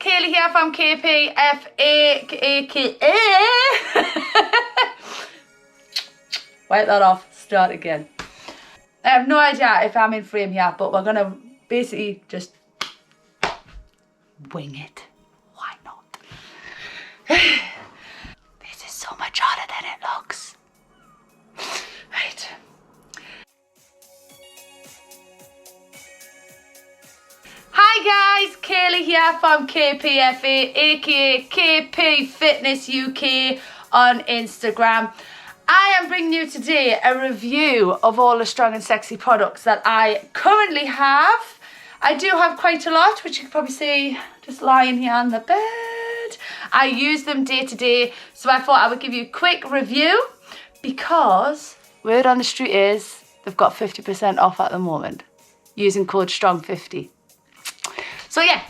Kaylee here from KPFA. Wipe that off, start again. I have no idea if I'm in frame here, but we're gonna basically just wing it. Why not? This is so much harder than it looks. Right. Hi guys, Kaylee here from KPFA, aka KP Fitness UK on Instagram. I am bringing you today a review of all the strong and sexy products that I currently have. I do have quite a lot, which you can probably see just lying here on the bed. I use them day to day, so I thought I would give you a quick review because word on the street is they've got 50% off at the moment using code STRONG50. So yeah,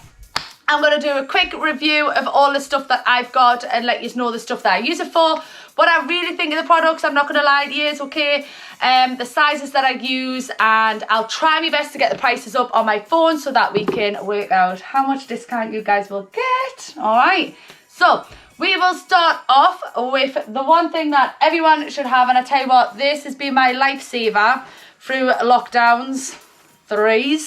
I'm going to do a quick review of all the stuff that I've got and let you know the stuff that I use it for. What I really think of the products, I'm not going to lie to you, is okay. The sizes that I use, and I'll try my best to get the prices up on my phone so that we can work out how much discount you guys will get. All right, so we will start off with the one thing that everyone should have, and I tell you what, this has been my lifesaver through lockdowns, three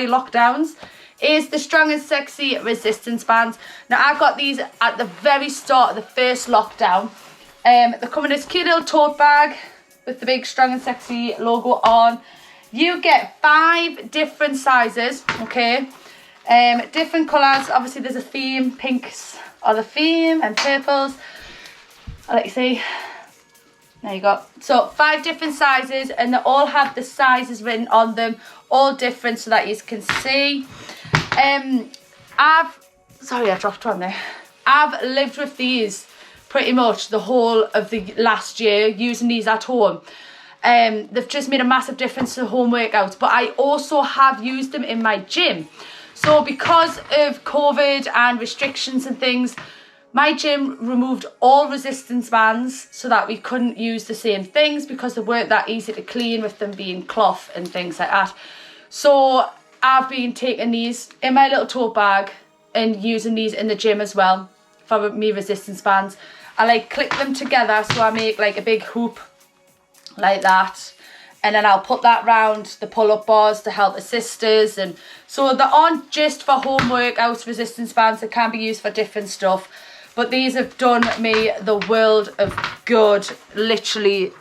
lockdowns, is the Strong and Sexy resistance bands. Now I've got these at the very start of the first lockdown. They come in this cute little tote bag with the big Strong and Sexy logo on. You get 5 different sizes, okay? Different colours. Obviously there's a theme. Pinks are the theme and purples. I'll let you see. There you go. So 5 different sizes, and they all have the sizes written on them, all different so that you can see. Sorry, I dropped one there. I've lived with these pretty much the whole of the last year, using these at home. They've just made a massive difference to home workouts, but I also have used them in my gym. So because of COVID and restrictions and things, my gym removed all resistance bands so that we couldn't use the same things because they weren't that easy to clean with them being cloth and things like that. So I've been taking these in my little tote bag and using these in the gym as well for me resistance bands. I like clip them together so I make like a big hoop like that, and then I'll put that round the pull-up bars to help assist us. And so they aren't just for home workouts resistance bands, they can be used for different stuff, but these have done me the world of good, literally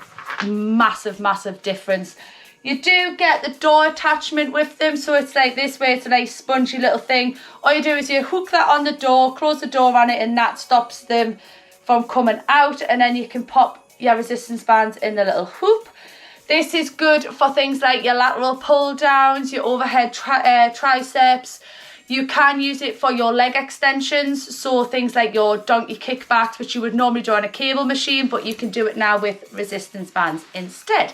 massive difference. You do get the door attachment with them, so it's like this way, it's a nice spongy little thing. All you do is you hook that on the door, close the door on it, and that stops them from coming out, and then you can pop your resistance bands in the little hoop. This is good for things like your lateral pull downs, your overhead triceps. You can use it for your leg extensions, so things like your donkey kickbacks, which you would normally do on a cable machine, but you can do it now with resistance bands instead.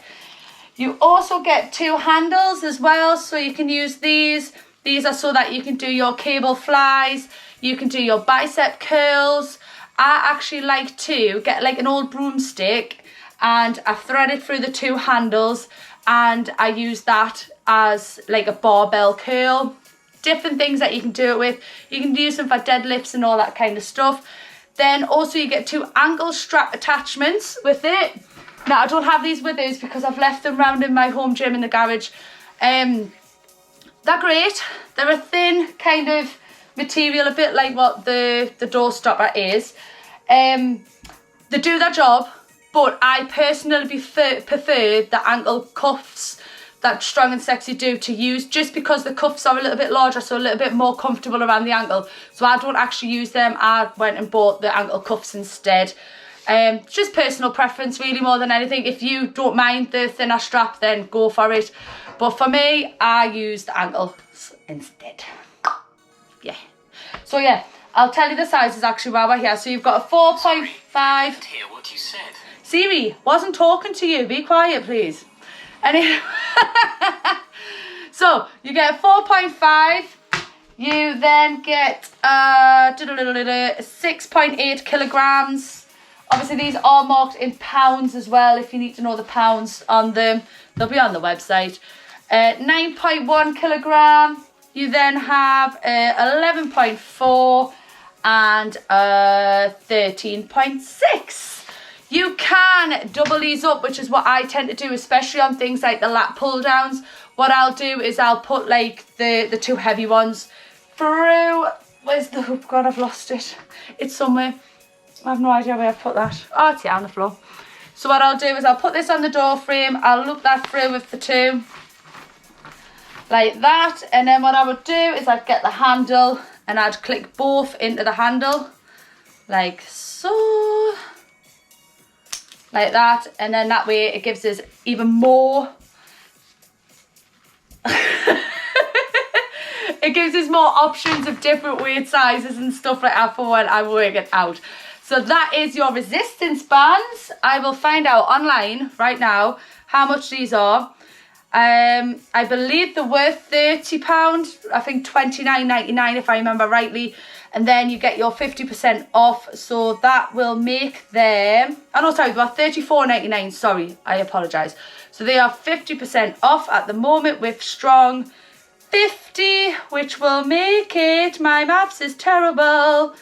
You also get 2 handles as well, so you can use these. These are so that you can do your cable flies, you can do your bicep curls. I actually like to get like an old broomstick and I thread it through the 2 handles, and I use that as like a barbell curl. Different things that you can do it with. You can use them for deadlifts and all that kind of stuff. Then also you get 2 ankle strap attachments with it. Now I don't have these with us because I've left them round in my home gym in the garage. They're great. They're a thin kind of material, a bit like what the door stopper is. They do their job, but I personally prefer the ankle cuffs that Strong and Sexy do to use, just because the cuffs are a little bit larger, so a little bit more comfortable around the ankle. So I don't actually use them. I went and bought the ankle cuffs instead. Just personal preference really, more than anything. If you don't mind the thinner strap, then go for it, but for me, I use the ankles instead. Yeah, so yeah, I'll tell you the sizes actually while we're here. So you've got a 4.5. I didn't hear what you said. Siri, wasn't talking to you, be quiet please. Anyway, so you get a 4.5. You then get 6.8 kilograms. Obviously these are marked in pounds as well, if you need to know the pounds on them. They'll be on the website. 9.1 kilogram, You then have 11.4 and 13.6. You can double these up, which is what I tend to do, especially on things like the lat pull downs. What I'll do is I'll put like the two heavy ones through. Where's the hoop? God, I've lost it. It's somewhere. I have no idea where I put that. Oh, it's here on the floor. So what I'll do is I'll put this on the door frame. I'll loop that through with the two. Like that. And then what I would do is I'd get the handle and I'd click both into the handle. Like so. Like that. And then that way it gives us even more. It gives us more options of different weight sizes and stuff like that for when I work it out. So that is your resistance bands. I will find out online right now how much these are. I believe they're worth £30. I think £29.99 if I remember rightly. And then you get your 50% off. So that will make them... Oh no, sorry, they're £34.99. Sorry, I apologise. So they are 50% off at the moment with Strong 50, which will make it, my maths is terrible,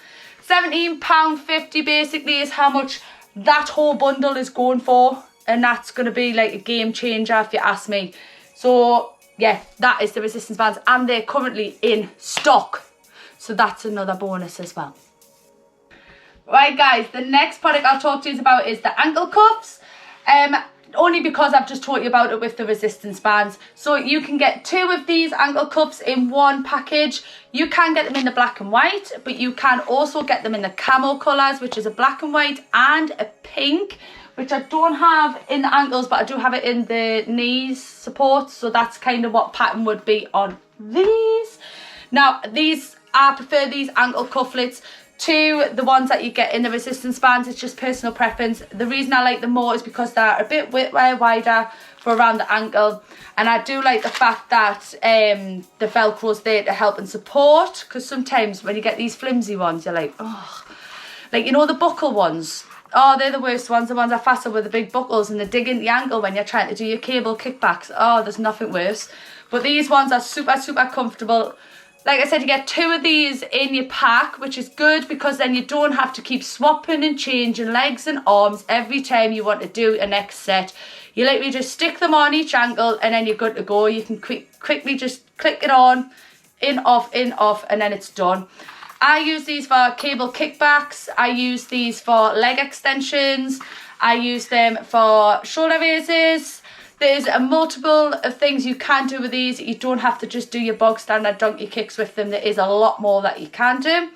£17.50 basically is how much that whole bundle is going for. And that's going to be like a game changer if you ask me. So yeah, that is the resistance bands and they're currently in stock. So that's another bonus as well. Right guys, the next product I'll talk to you about is the ankle cuffs. Only because I've just taught you about it with the resistance bands. So you can get 2 of these ankle cuffs in one package. You can get them in the black and white, but you can also get them in the camo colours, which is a black and white and a pink, which I don't have in the ankles, but I do have it in the knees supports. So that's kind of what pattern would be on these. Now, I prefer these ankle cufflets to the ones that you get in the resistance bands. It's just personal preference. The reason I like them more is because they're a bit wider for around the ankle, and I do like the fact that the velcro's there to help and support, because sometimes when you get these flimsy ones you're like, oh, like, you know, the buckle ones, oh, they're the worst ones. The ones that fasten with the big buckles and they dig into the ankle when you're trying to do your cable kickbacks. Oh, there's nothing worse. But these ones are super comfortable. Like I said, you get 2 of these in your pack, which is good because then you don't have to keep swapping and changing legs and arms every time you want to do a next set. You literally just stick them on each ankle and then you're good to go. You can quickly just click it on, in, off, and then it's done. I use these for cable kickbacks. I use these for leg extensions. I use them for shoulder raises. There's a multiple of things you can do with these. You don't have to just do your bog standard donkey kicks with them. There is a lot more that you can do.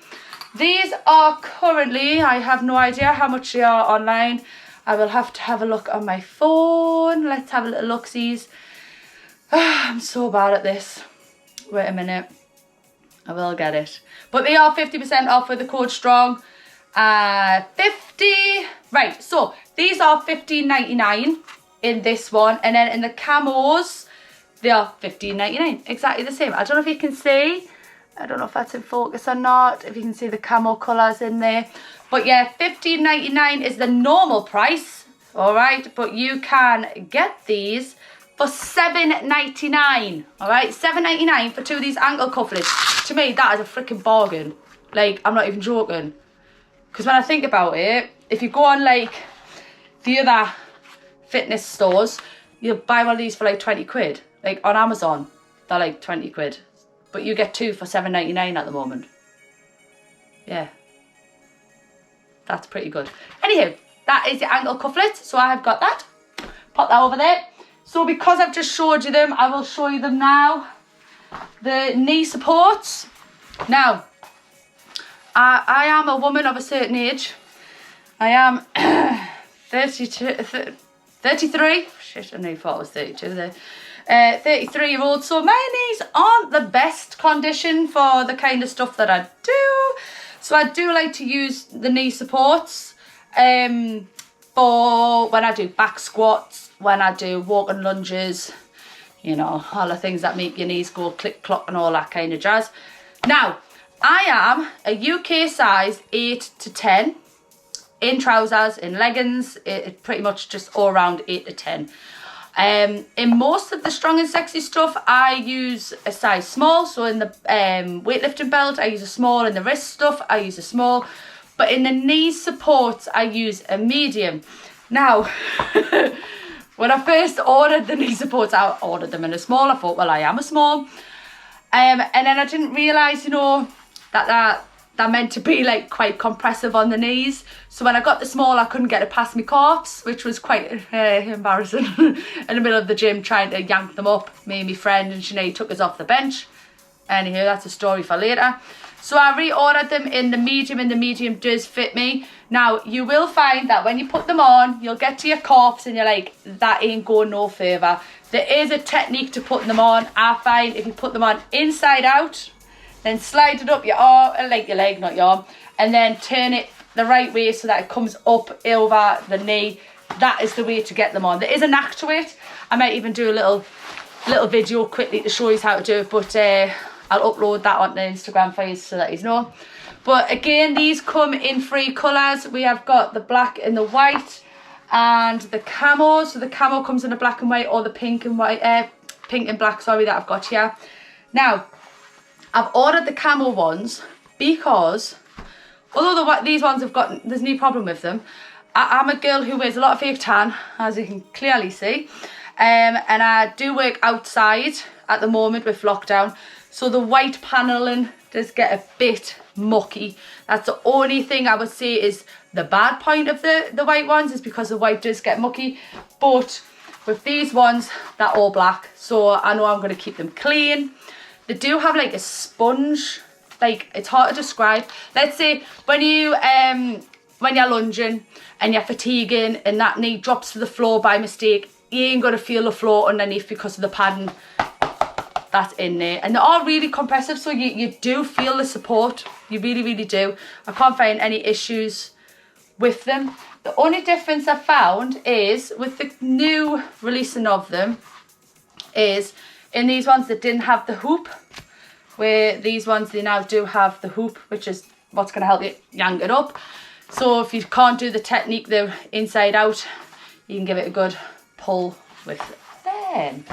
These are currently, I have no idea how much they are online. I will have to have a look on my phone. Let's have a little look-sees. I'm so bad at this. Wait a minute. I will get it. But they are 50% off with the code STRONG. 50. Right, so these are $15.99 in this one. And then in the camos, they are $15.99. Exactly the same. I don't know if you can see. I don't know if that's in focus or not. If you can see the camo colours in there. But yeah, $15.99 is the normal price. Alright, but you can get these for $7.99. Alright, $7.99 for 2 of these ankle cufflets. To me, that is a freaking bargain. Like, I'm not even joking. Because when I think about it, if you go on like the other fitness stores, you'll buy one of these for like 20 quid. Like on Amazon, they're like 20 quid. But you get 2 for $7.99 at the moment. Yeah. That's pretty good. Anywho, that is the ankle cufflet. So I have got that. Pop that over there. So because I've just showed you them, I will show you them now. The knee supports. Now, I am a woman of a certain age. I am 33. Shit, I knew thought I was 32 there. 33-year-old. So my knees aren't the best condition for the kind of stuff that I do. So I do like to use the knee supports for when I do back squats, when I do walking lunges, you know, all the things that make your knees go click clock and all that kind of jazz. Now, I am a UK size 8 to 10 in trousers, in leggings, it pretty much just all around 8 to 10. In most of the strong and sexy stuff, I use a size small. So in the weightlifting belt, I use a small. In the wrist stuff, I use a small. But in the knee supports, I use a medium. Now, when I first ordered the knee supports, I ordered them in a small. I thought, well, I am a small. And then I didn't realise, you know, that they're meant to be like quite compressive on the knees. So when I got the small, I couldn't get it past my calves, which was quite embarrassing. In the middle of the gym trying to yank them up. Me and my friend and Sinead took us off the bench. Anywho, that's a story for later. So I reordered them in the medium, and the medium does fit me. Now, you will find that when you put them on, you'll get to your calves and you're like, that ain't going no further. There is a technique to putting them on. I find if you put them on inside out, then slide it up your arm, like your leg, not your arm, and then turn it the right way so that it comes up over the knee. That is the way to get them on. There is a knack to it. I might even do a little video quickly to show you how to do it, but I'll upload that onto Instagram for you so that you know. But again, these come in 3 colours. We have got the black and the white and the camo. So the camo comes in the black and white, or the pink and white, pink and black, sorry, that I've got here. Now, I've ordered the camo ones because, although these ones have got, there's no problem with them, I'm a girl who wears a lot of fake tan, as you can clearly see. And I do work outside at the moment with lockdown. So the white paneling does get a bit mucky. That's the only thing I would say is the bad point of the white ones, is because the white does get mucky. But with these ones, they're all black. So I know I'm going to keep them clean. They do have like a sponge, like it's hard to describe. Let's say when you're lunging and you're fatiguing and that knee drops to the floor by mistake, you ain't going to feel the floor underneath because of the padding that's in there. And they are really compressive, so you do feel the support. You really, really do. I can't find any issues with them. The only difference I found is with the new releasing of them is in these ones that didn't have the hoop, where these ones they now do have the hoop, which is what's going to help you yank it up. So if you can't do the technique the inside out, you can give it a good pull with them.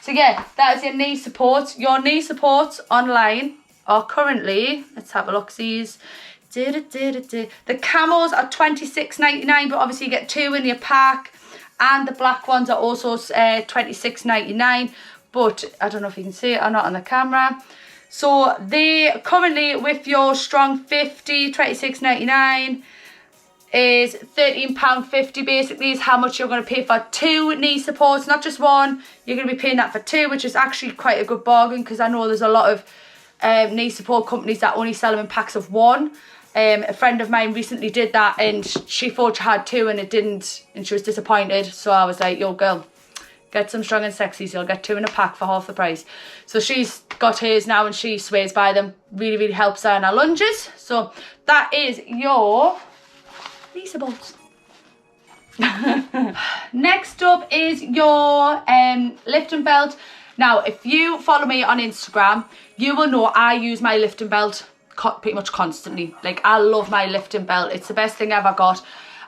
So yeah, that is your knee supports. Your knee supports online are currently, let's have a look, these. The camos are $26.99, but obviously you get 2 in your pack, and the black ones are also $26.99. But I don't know if you can see it or not on the camera. So they currently, with your strong 50, $26.99 is £13.50 basically is how much you're going to pay for 2 knee supports, not just one. You're going to be paying that for 2, which is actually quite a good bargain, because I know there's a lot of knee support companies that only sell them in packs of 1. A friend of mine recently did that, and she thought she had 2 and it didn't, and she was disappointed. So I was like, yo girl, get some strong and sexies, you'll get 2 in a pack for half the price. So she's got hers now and she swears by them. Really, really helps her in her lunges. So that is your knee supports. Next up is your lifting belt. Now, if you follow me on Instagram, you will know I use my lifting belt pretty much constantly. Like, I love my lifting belt. It's the best thing I ever got.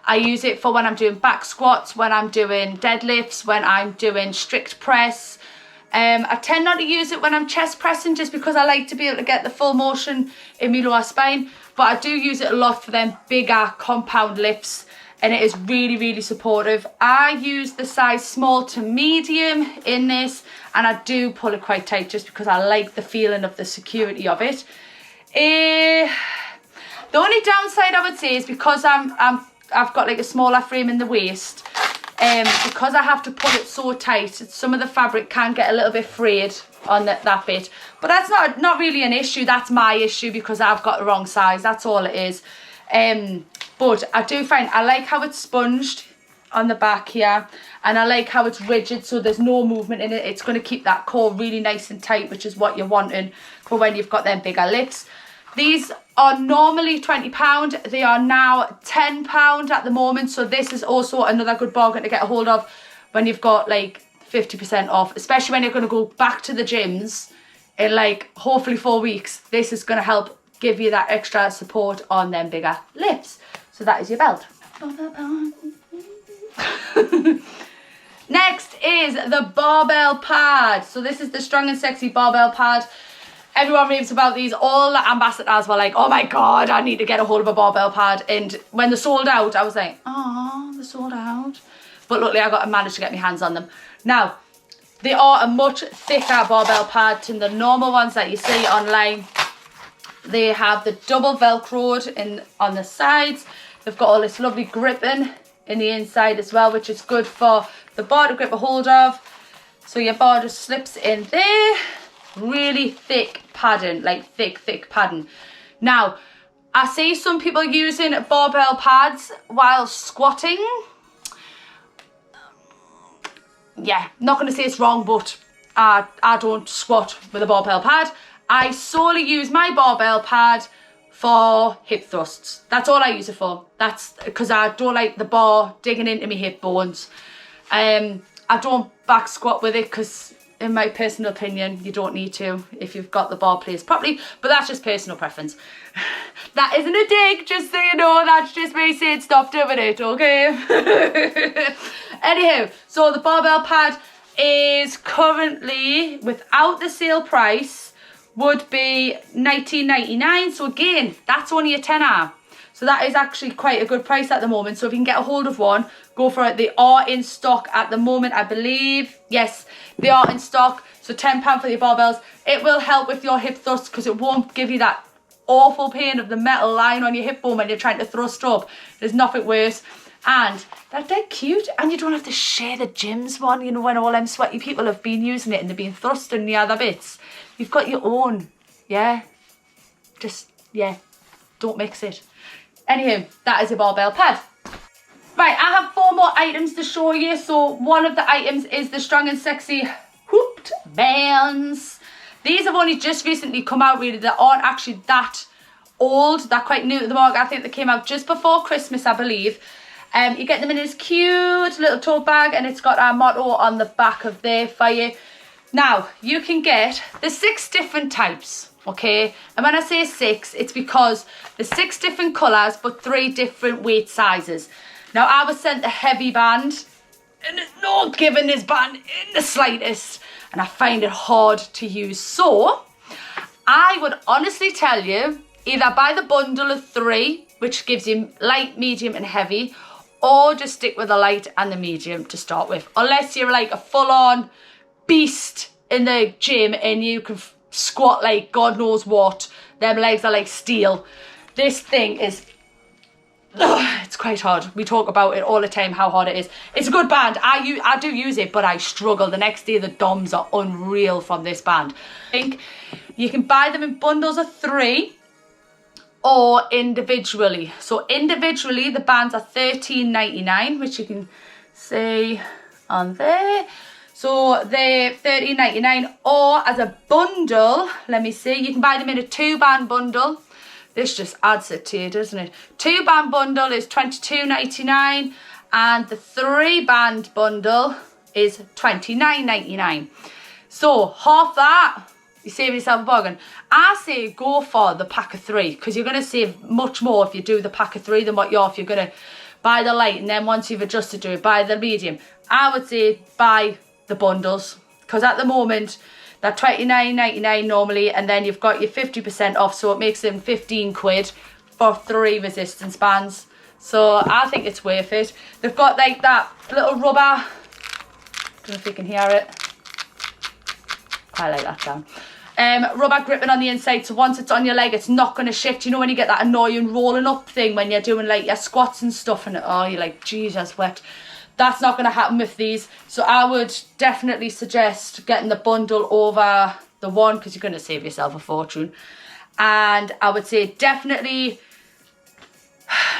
I use it for when I'm doing back squats, when I'm doing deadlifts, when I'm doing strict press. I tend not to use it when I'm chest pressing, just because I like to be able to get the full motion in my lower spine. But I do use it a lot for them bigger compound lifts, and it is really, really supportive. I use the size small to medium in this, and I do pull it quite tight just because I like the feeling of the security of it. The only downside I would say is because I've got like a smaller frame in the waist, because I have to pull it so tight, some of the fabric can get a little bit frayed on that bit. But that's not really an issue. That's my issue because I've got the wrong size. That's all it is. But I do find I like how it's sponged on the back here, and I like how it's rigid, so there's no movement in it. It's going to keep that core really nice and tight, which is what you're wanting for when you've got them bigger lifts. These are normally £20. They are now £10 at the moment. So this is also another good bargain to get a hold of when you've got like 50% off, especially when you're going to go back to the gyms in like hopefully 4 weeks. This is going to help give you that extra support on them bigger lifts. So that is your belt. Next is the Barbell Pad. So this is the Strong and Sexy Barbell Pad. Everyone raves about these. All the ambassadors were like, oh my God, I need to get a hold of a Barbell Pad. And when they're sold out, I was like, oh, they're sold out. But luckily I managed to get my hands on them. Now, they are a much thicker barbell pad than the normal ones that you see online. They have the double velcroed on the sides. They've got all this lovely gripping in the inside as well, which is good for the bar to grip a hold of. So your bar just slips in there. Really thick padding, like thick padding. Now, I see some people using barbell pads while squatting. Yeah, not going to say it's wrong, but I don't squat with a barbell pad. I solely use my barbell pad for hip thrusts. That's all I use it for. That's because I don't like the bar digging into my hip bones. I don't back squat with it because, in my personal opinion, you don't need to if you've got the bar placed properly, but that's just personal preference. That isn't a dig, just so you know, that's just me saying stop doing it, okay? Anywho, so the barbell pad is currently, without the sale price, would be $19.99. So again, that's only a tenner. So that is actually quite a good price at the moment. So if you can get a hold of one, go for it. They are in stock at the moment, I believe. Yes, they are in stock. So £10 for your barbells. It will help with your hip thrusts because it won't give you that awful pain of the metal lying on your hip bone when you're trying to thrust up. There's nothing worse. And they're dead cute. And you don't have to share the gyms one. You know, when all them sweaty people have been using it and they've been thrusting the other bits. You've got your own. Yeah. Just, yeah. Don't mix it. Anywho, that is a barbell pad. Right, I have 4 more items to show you. So one of the items is the Strong and Sexy hooped bands. These have only just recently come out, really. They aren't actually that old. They're quite new to the market. I think they came out just before Christmas, I believe. You get them in this cute little tote bag, and it's got our motto on the back of there for you. Now, you can get the 6 different types, okay? And when I say 6, it's because there's 6 different colours, but 3 different weight sizes. Now, I was sent the heavy band, and it's not giving this band in the slightest, and I find it hard to use. So, I would honestly tell you, either buy the bundle of 3, which gives you light, medium, and heavy, or just stick with the light and the medium to start with. Unless you're like a full-on beast in the gym and you can squat like God knows what. Them legs are like steel. This thing is, it's quite hard. We talk about it all the time, how hard it is. It's a good band. I do use it, but I struggle. The next day, the DOMs are unreal from this band. I think you can buy them in bundles of 3 or individually. So individually, the bands are $13.99, which you can see on there. So they're $13.99, or as a bundle, let me see, you can buy them in a 2-band bundle. This just adds it to you, doesn't it? 2-band bundle is $22.99, and the 3-band bundle is $29.99. So half that, you save yourself a bargain. I say go for the pack of 3, because you're going to save much more if you do the pack of 3 than what you're if you're going to buy the light, and then once you've adjusted to it, buy the medium. I would say buy the bundles, because at the moment they're $29.99 normally, and then you've got your 50% off, so it makes them 15 quid for 3 resistance bands. So I think it's worth it. They've got like that little rubber, I don't know if you can hear it, quite like that sound. Rubber gripping on the inside, so once it's on your leg it's not going to shift. You know when you get that annoying rolling up thing when you're doing like your squats and stuff, and oh, you're like, Jesus, wet. That's not going to happen with these. So I would definitely suggest getting the bundle over the one, because you're going to save yourself a fortune. And I would say definitely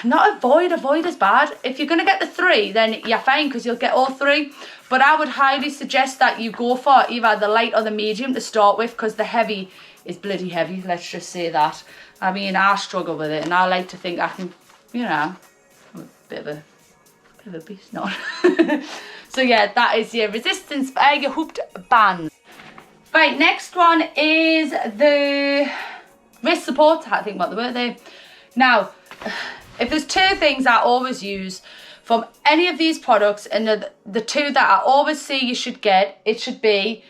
not avoid is bad. If you're going to get the 3, then you're fine, because you'll get all 3. But I would highly suggest that you go for either the light or the medium to start with, because the heavy is bloody heavy, let's just say that. I mean, I struggle with it, and I like to think I can, you know, I'm a bit of a beast, not. So yeah, that is your resistance, your hooped band. Right, next one is the wrist support. I think about the word there. Now, if there's 2 things I always use from any of these products, and the two that I always say you should get, it should be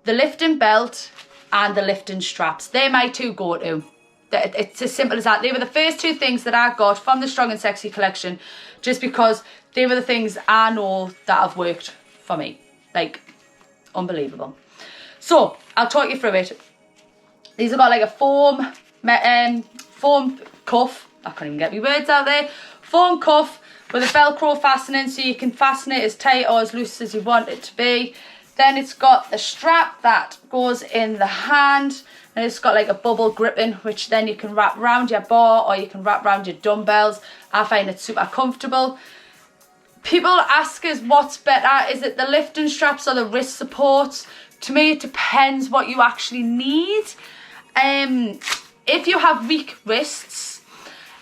the lifting belt and the lifting straps. They're my two go-to. It's as simple as that. They were the first two things that I got from the Strong and Sexy collection, just because they were the things I know that have worked for me. Like, unbelievable. So I'll talk you through it. These have got like a foam cuff. I can't even get my words out there. Foam cuff with a Velcro fastening, so you can fasten it as tight or as loose as you want it to be. Then it's got the strap that goes in the hand, and it's got like a bubble gripping, which then you can wrap around your bar or you can wrap around your dumbbells. I find it super comfortable. People ask us what's better, is it the lifting straps or the wrist supports? To me, it depends what you actually need. If you have weak wrists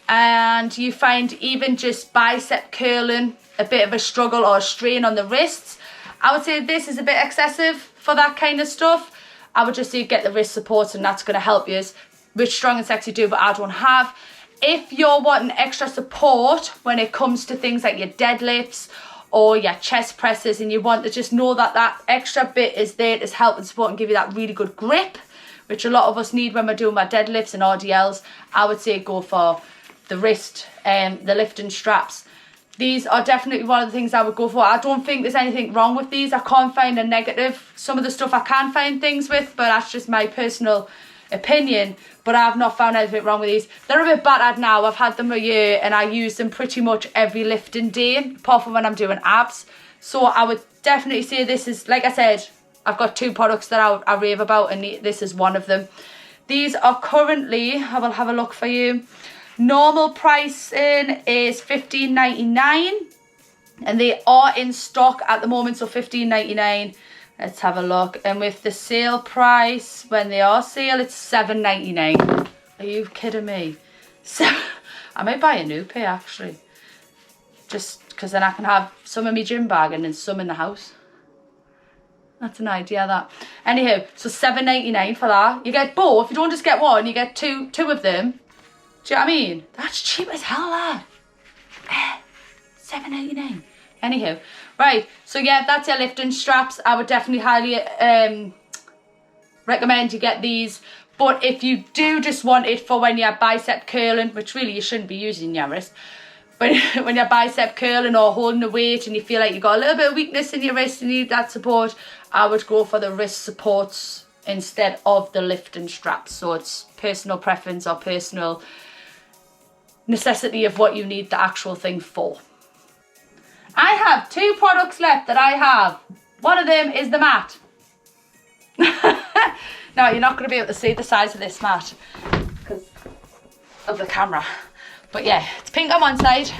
and you find even just bicep curling a bit of a struggle or a strain on the wrists, I would say this is a bit excessive for that kind of stuff. I would just say get the wrist supports, and that's going to help you, which Strong and Sexy do, but I don't have. If you're wanting extra support when it comes to things like your deadlifts or your chest presses, and you want to just know that that extra bit is there to help and support and give you that really good grip, which a lot of us need when we're doing our deadlifts and RDLs, I would say go for the wrist and the lifting straps. These are definitely one of the things I would go for. I don't think there's anything wrong with these. I can't find a negative. Some of the stuff I can find things with, but that's just my personal opinion. But I've not found anything wrong with these. They're a bit battered now. I've had them a year and I use them pretty much every lifting day, apart from when I'm doing abs. So I would definitely say this is, like I said, I've got two products that I rave about, and this is one of them. These are currently, I will have a look for you. Normal pricing is $15.99, and they are in stock at the moment, so $15.99. Let's have a look. And with the sale price, when they are sale, it's $7.99. Are you kidding me? So I might buy a new pair actually, just because then I can have some in my gym bag and then some in the house. That's an idea, that. Anyhow, so $7.99 for that. You get both. You don't just get one, you get two of them. Do you know what I mean? That's cheap as hell, that. $7.99. Anyhow, right. So yeah, that's your lifting straps. I would definitely highly recommend you get these. But if you do just want it for when you're bicep curling, which really you shouldn't be using your wrist, but when you're bicep curling or holding a weight and you feel like you've got a little bit of weakness in your wrist and you need that support, I would go for the wrist supports instead of the lifting straps. So it's personal preference or personal necessity of what you need the actual thing for. I have two products left that I have. One of them is the mat. Now, you're not going to be able to see the size of this mat because of the camera. But yeah, it's pink on one side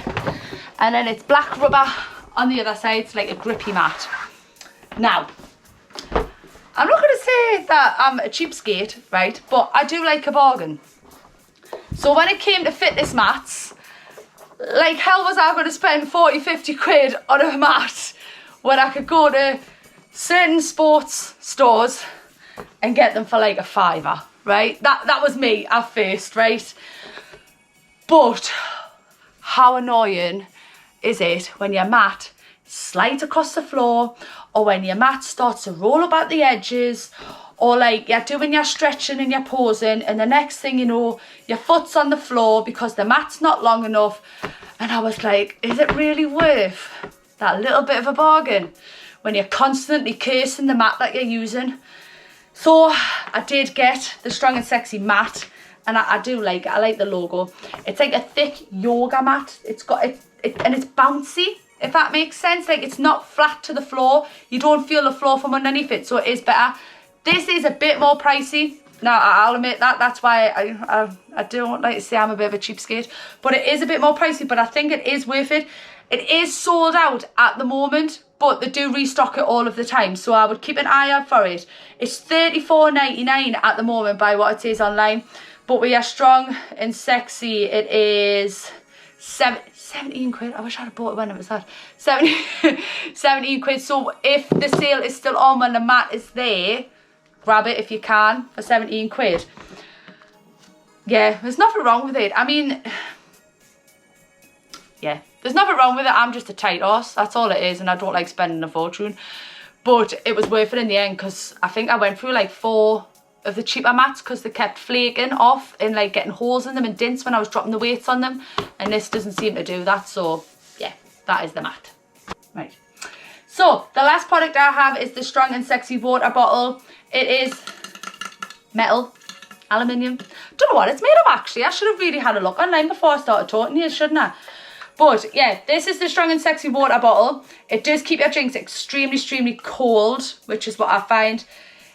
and then it's black rubber on the other side. It's like a grippy mat. Now, I'm not going to say that I'm a cheapskate, right? But I do like a bargain. So when it came to fitness mats, like hell was I going to spend 40, 50 quid on a mat when I could go to certain sports stores and get them for like a fiver, right? That was me at first, right? But how annoying is it when your mat slides across the floor, or when your mat starts to roll up at the edges, or like you're doing your stretching and you're posing and the next thing you know, your foot's on the floor because the mat's not long enough. And I was like, is it really worth that little bit of a bargain when you're constantly cursing the mat that you're using? So I did get the Strong and Sexy mat, and I do like it. I like the logo. It's like a thick yoga mat. It's got it and it's bouncy, if that makes sense. Like, it's not flat to the floor. You don't feel the floor from underneath it, so it is better. This is a bit more pricey. Now, I'll admit that. That's why I don't like to say I'm a bit of a cheapskate. But it is a bit more pricey, but I think it is worth it. It is sold out at the moment, but they do restock it all of the time. So I would keep an eye out for it. It's $34.99 at the moment by what it says online. But we are Strong and Sexy. It is 17 quid. I wish I'd have bought it when it was that. 17 quid. So if the sale is still on when the mat is there, grab it if you can for 17 quid. Yeah, there's nothing wrong with it. I mean, yeah, There's nothing wrong with it. I'm just a tight ass. That's all it is. And I don't like spending a fortune. But it was worth it in the end because I think I went through like 4 of the cheaper mats because they kept flaking off and like getting holes in them and dents when I was dropping the weights on them. And this doesn't seem to do that. So yeah, that is the mat. Right. So the last product I have is the Strong and Sexy water bottle. It is metal, aluminium. Don't know what it's made of actually. I should have really had a look online before I started talking to you, shouldn't I? But yeah, this is the Strong and Sexy water bottle. It does keep your drinks extremely cold, which is what I find.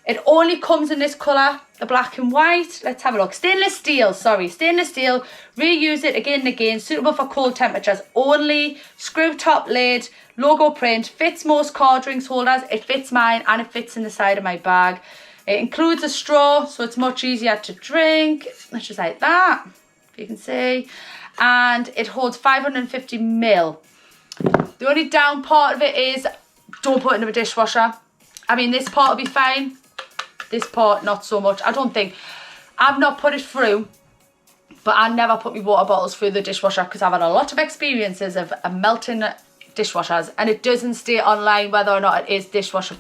It only comes in this colour, the black and white. Let's have a look. Stainless steel, sorry. Stainless steel. Reuse it again and again. Suitable for cold temperatures only. Screw top lid. Logo print. Fits most car drinks holders. It fits mine and it fits in the side of my bag. It includes a straw, so it's much easier to drink. It's just like that, if you can see. And it holds 550 ml. The only down part of it is don't put it in the dishwasher. I mean, this part will be fine. This part, not so much. I don't think. I've not put it through, but I never put my water bottles through the dishwasher because I've had a lot of experiences of melting dishwashers, and it doesn't state online whether or not it is dishwasher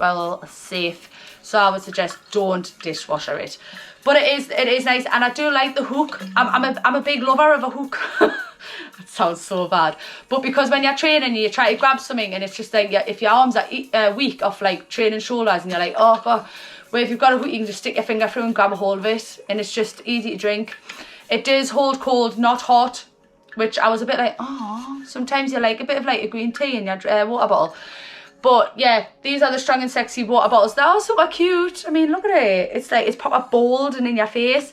safe. So I would suggest don't dishwasher it. But it is nice, and I do like the hook. I'm a big lover of a hook. That sounds so bad. But because when you're training, you try to grab something, and it's just like, if your arms are weak off like training shoulders, and you're like, oh God. Where if you've got a hook, you can just stick your finger through and grab a hold of it, and it's just easy to drink. It does hold cold, not hot, which I was a bit like, oh, sometimes you like a bit of like a green tea in your water bottle. But yeah, these are the Strong and Sexy water bottles. They are super cute. I mean, look at it. It's like, it's proper bold and in your face.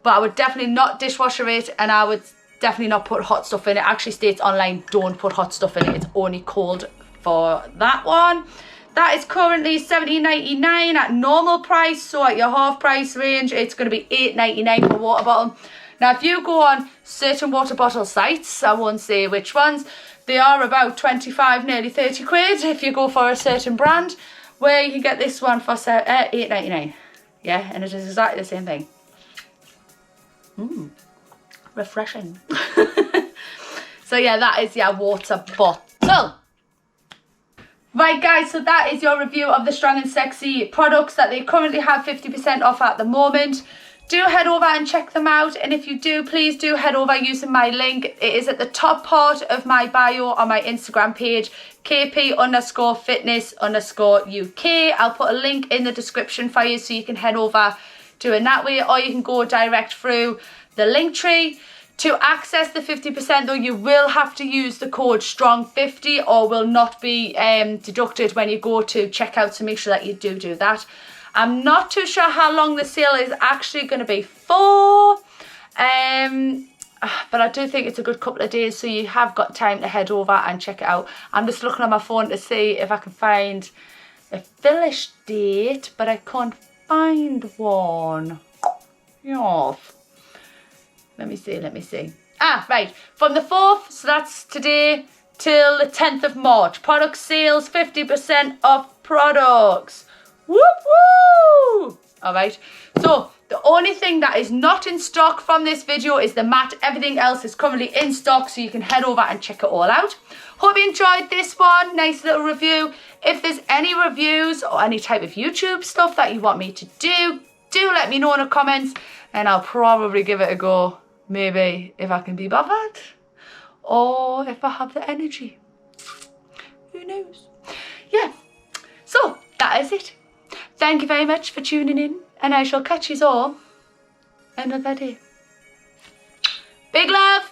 But I would definitely not dishwasher it, and I would definitely not put hot stuff in it. It actually states online, don't put hot stuff in it. It's only cold for that one. That is currently $17.99 at normal price. So at your half price range, it's going to be $8.99 for a water bottle. Now, if you go on certain water bottle sites, I won't say which ones, they are about 25, nearly 30 quid if you go for a certain brand, where you can get this one for $8.99. Yeah, and it is exactly the same thing. Refreshing. So yeah, that is your water bottle. Right guys, so that is your review of the Strong and Sexy products that they currently have 50% off at the moment. Do head over and check them out, and if you do, please do head over using my link. It is at the top part of my bio on my Instagram page, KP_fitness_UK. I'll put a link in the description for you so you can head over to it that way, or you can go direct through the link tree. To access the 50% though, you will have to use the code STRONG50 or will not be deducted when you go to checkout, so make sure that you do that. I'm not too sure how long the sale is actually going to be for, but I do think it's a good couple of days, so you have got time to head over and check it out. I'm just looking at my phone to see if I can find a finish date, but I can't find one. Yes. Let me see. Ah, right. From the 4th, so that's today, till the 10th of March. Product sales, 50% off products. Whoop woo! Alright, so the only thing that is not in stock from this video is the mat. Everything else is currently in stock, so you can head over and check it all out. Hope you enjoyed this one. Nice little review. If there's any reviews or any type of YouTube stuff that you want me to do let me know in the comments, and I'll probably give it a go. Maybe if I can be bothered, or if I have the energy. Who knows? Yeah, so that is it. Thank you very much for tuning in, and I shall catch you all another day. Big love.